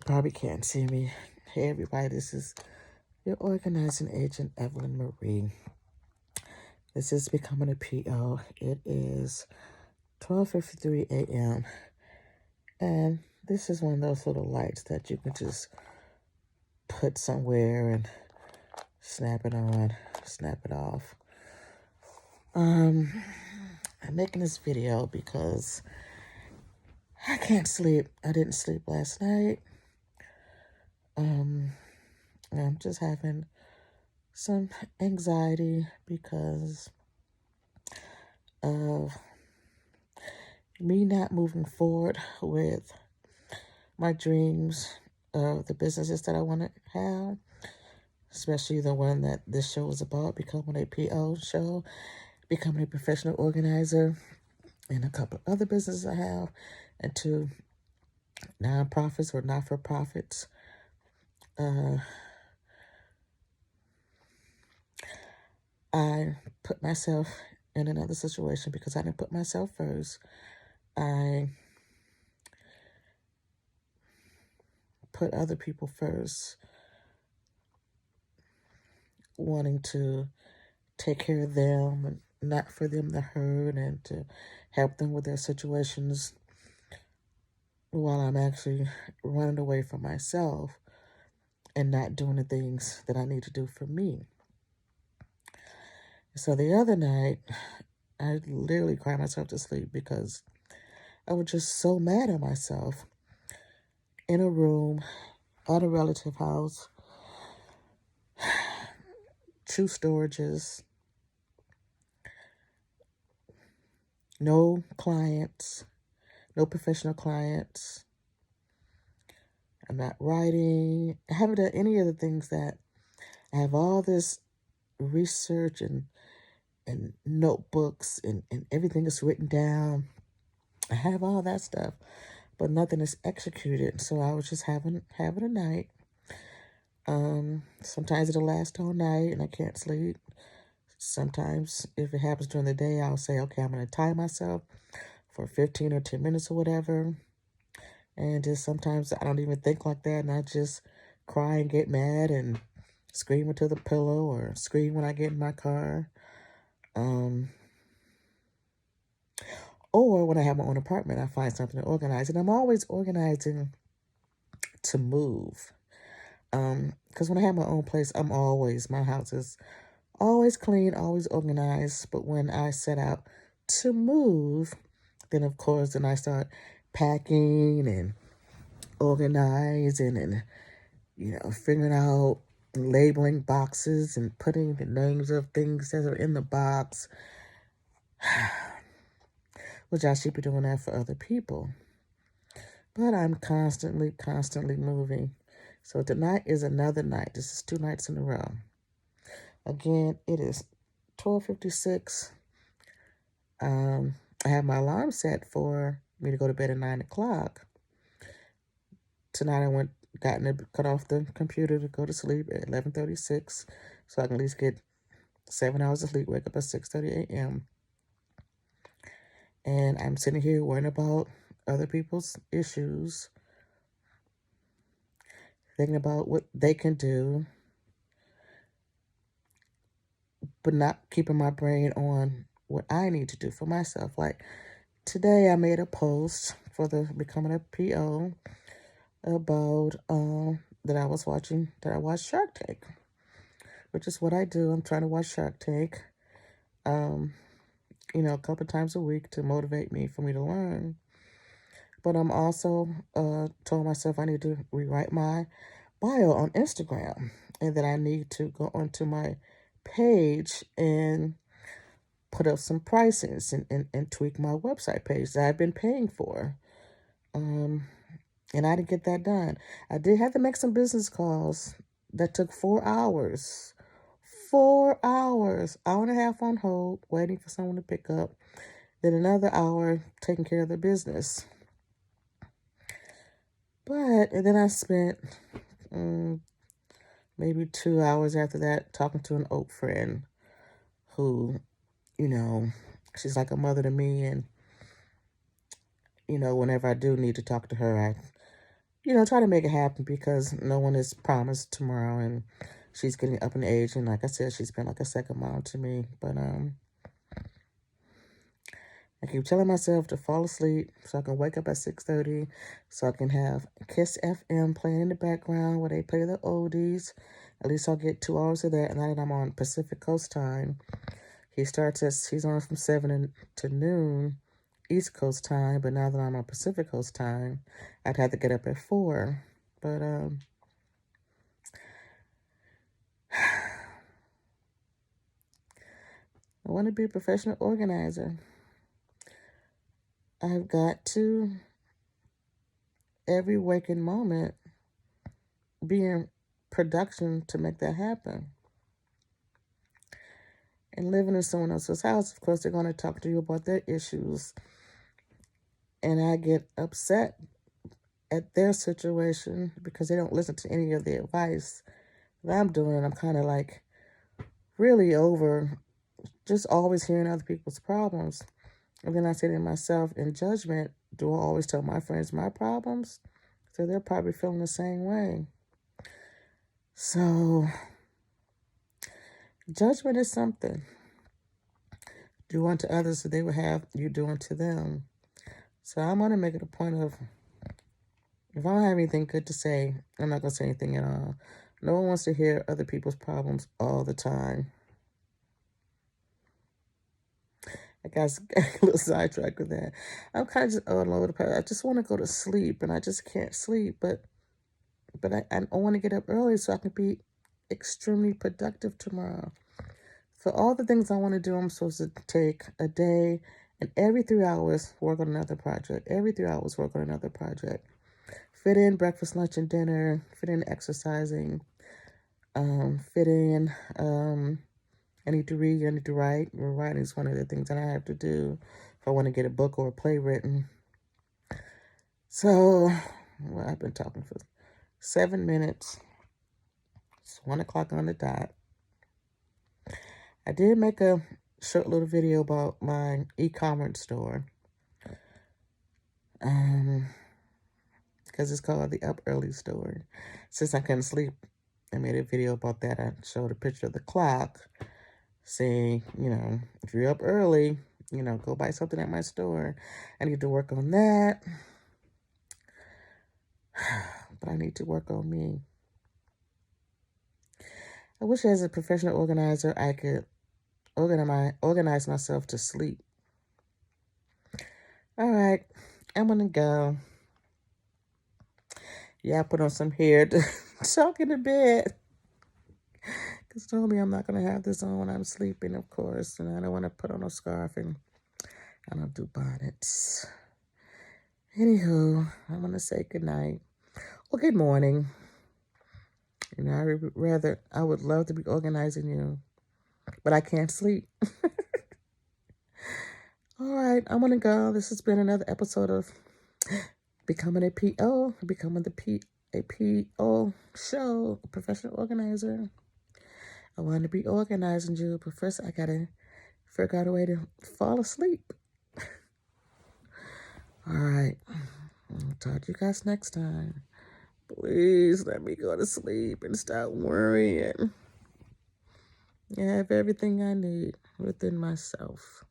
Probably can't see me. Hey everybody, this is your organizing agent, Evelyn Marie. This is Becoming a PO. It is 12:53 a.m. And this is one of those little lights that you can just put somewhere and snap it on, snap it off. I'm making this video because I can't sleep. I didn't sleep last night. I'm just having some anxiety because of me not moving forward with my dreams of the businesses that I want to have, especially the one that this show is about, becoming a PO show, becoming a professional organizer, and a couple of other businesses I have, and two nonprofits or not-for-profits. I put myself in another situation because I didn't put myself first. I put other people first, wanting to take care of them and not for them to hurt and to help them with their situations while I'm actually running away from myself and not doing the things that I need to do for me. So the other night, I literally cried myself to sleep because I was just so mad at myself in a room at a relative house, 2 storages, no clients, no professional clients. I'm not writing. I haven't done any of the things that I have all this research and notebooks and everything is written down. I have all that stuff, but nothing is executed. So I was just having a night. Sometimes it'll last all night and I can't sleep. Sometimes if it happens during the day, I'll say, okay, I'm going to time myself for 15 or 10 minutes or whatever. And just sometimes I don't even think like that, and I just cry and get mad and scream into the pillow or scream when I get in my car. Or when I have my own apartment, I find something to organize. And I'm always organizing to move. Because when I have my own place, my house is always clean, always organized. But when I set out to move, then of course, then I start packing and organizing and, figuring out labeling boxes and putting the names of things that are in the box, which I should be doing that for other people. But I'm constantly moving. So tonight is another night. This is 2 nights in a row. Again, it is 12:56. I have my alarm set for me to go to bed at 9 o'clock. Tonight I cut off the computer to go to sleep at 11:36, so I can at least get 7 hours of sleep, wake up at 6:30 a.m. And I'm sitting here worrying about other people's issues, thinking about what they can do, but not keeping my brain on what I need to do for myself. Like today I made a post for the Becoming a PO about that I watched Shark Tank, which is what I do. I'm trying to watch Shark Tank, a couple times a week to motivate me, for me to learn. But I'm also told myself I need to rewrite my bio on Instagram and that I need to go onto my page and put up some prices and tweak my website page that I've been paying for. And I didn't get that done. I did have to make some business calls that took 4 hours. 4 hours. Hour and a half on hold, waiting for someone to pick up. Then another hour taking care of the business. And then I spent maybe 2 hours after that talking to an old friend who, she's like a mother to me. And, whenever I do need to talk to her, try to make it happen because no one is promised tomorrow, and she's getting up in age. And like I said, she's been like a second mom to me. But I keep telling myself to fall asleep so I can wake up at 6:30, so I can have Kiss FM playing in the background where they play the oldies. At least I'll get 2 hours of that. And now that I'm on Pacific Coast time, he's on from 7 to noon East Coast time. But now that I'm on Pacific Coast time, I'd have to get up at 4. But I want to be a professional organizer. I've got to, every waking moment, be in production to make that happen. And living in someone else's house, of course, they're going to talk to you about their issues. And I get upset at their situation because they don't listen to any of the advice that I'm doing. I'm kind of like really over just always hearing other people's problems. And then I say to myself, in judgment, do I always tell my friends my problems? So they're probably feeling the same way. So judgment is something. Do unto others so they will have you do unto them. So I'm going to make it a point of, if I don't have anything good to say, I'm not going to say anything at all. No one wants to hear other people's problems all the time. I got a little sidetracked with that. I'm kind of just all over the place. I just want to go to sleep, and I just can't sleep. But I want to get up early so I can be extremely productive tomorrow. For all the things I want to do, I'm supposed to take a day, and every 3 hours work on another project. Every 3 hours work on another project. Fit in breakfast, lunch, and dinner. Fit in exercising. Fit in. I need to read, I need to write. Writing is one of the things that I have to do if I want to get a book or a play written. So, well, I've been talking for 7 minutes. It's 1 o'clock on the dot. I did make a short little video about my e-commerce store. Because it's called the Up Early Store. Since I couldn't sleep, I made a video about that. I showed a picture of the clock, saying, if you're up early, go buy something at my store. I need to work on that. But I need to work on me. I wish as a professional organizer, I could organize myself to sleep. All right, I'm going to go. Yeah, I put on some hair to talk in the bed. Because normally I'm not going to have this on when I'm sleeping, of course. And I don't want to put on a scarf, and I don't do bonnets. Anywho, I'm going to say good night. Well, good morning. I would love to be organizing you, but I can't sleep. All right, I'm going to go. This has been another episode of Becoming a PO, a PO show, a professional organizer. I want to be organizing you, but first I got to figure out a way to fall asleep. All right, I'll talk to you guys next time. Please let me go to sleep and stop worrying. I have everything I need within myself.